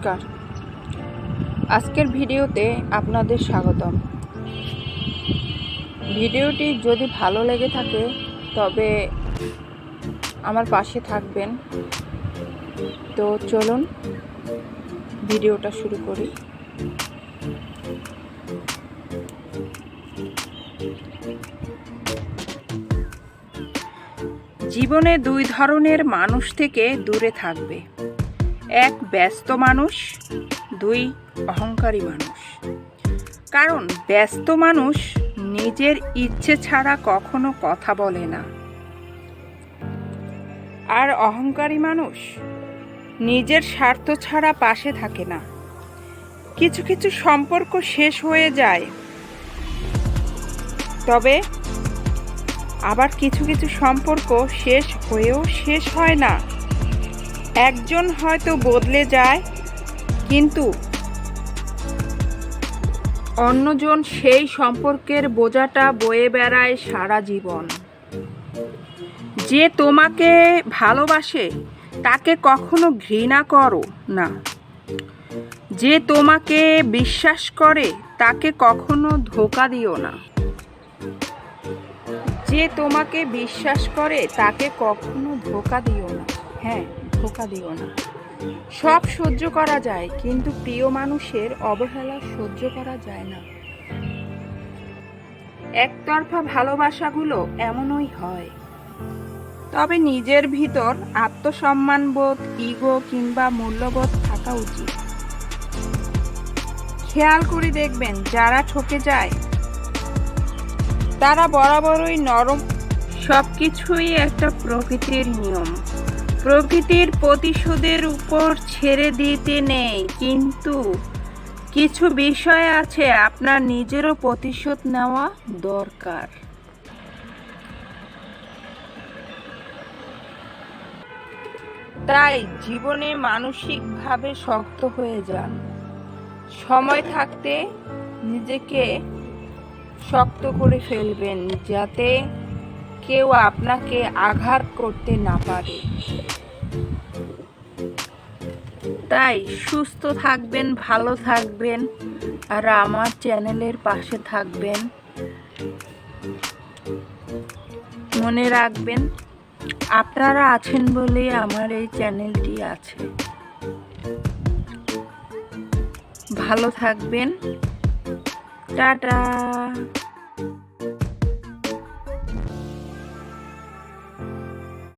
নমস্কার। আজকের ভিডিওতে আপনাদের স্বাগতম। ভিডিওটি যদি ভালো লেগে থাকে তবে আমার পাশে থাকবেন। তো চলুন ভিডিওটা শুরু করি। জীবনে দুই ধরনের মানুষ থেকে দূরে থাকবে। এক ব্যস্ত মানুষ, দুই অহংকারী মানুষ। কারণ ব্যস্ত মানুষ নিজের ইচ্ছে ছাড়া কখনো কথা বলে না, আর অহংকারী মানুষ নিজের স্বার্থ ছাড়া পাশে থাকে না। কিছু কিছু সম্পর্ক শেষ হয়ে যায়, তবে আবার কিছু কিছু সম্পর্ক শেষ হয়েও শেষ হয় না। একজন হয়তো বদলে যায়, কিন্তু অন্যজন সেই সম্পর্কের বোঝাটা বয়ে বেড়ায় সারা জীবন। যে তোমাকে ভালোবাসে তাকে কখনো ঘৃণা করো না। যে তোমাকে বিশ্বাস করে তাকে কখনো ধোঁকা দিও না। যে তোমাকে বিশ্বাস করে তাকে কখনো ধোঁকা দিও না। হ্যাঁ, ধোঁকা দিও না। সব সহ্য করা যায়, কিন্তু প্রিয় মানুষের অবহেলা সহ্য করা যায় না। একতরফা ভালোবাসাগুলো এমনই হয়। তবে নিজের ভিতর আত্মসম্মানবোধ, ইগো কিংবা মূল্যবোধ থাকা উচিত। খেয়াল করে দেখবেন, যারা ঠকে যায় তারা বরাবরই নরম। সবকিছুই একটা প্রকৃতির নিয়ম। প্রকৃতির প্রতিশোধের উপর ছেড়ে দিতে নেই, কিন্তু কিছু বিষয় আছে আপনার নিজেরও প্রতিশোধ নেওয়া দরকার। তাই জীবনে মানসিকভাবে শক্ত হয়ে যান। সময় থাকতে নিজেকে শক্ত করে ফেলবেন, যাতে কেউ আপনাকে আঘাত করতে না পারে। তাই সুস্থ থাকবেন, ভালো থাকবেন, আর আমার চ্যানেলের পাশে থাকবেন। মনে রাখবেন, আপনারা আছেন বলেই আমার এই চ্যানেলটি আছে। ভালো থাকবেন। টাটা।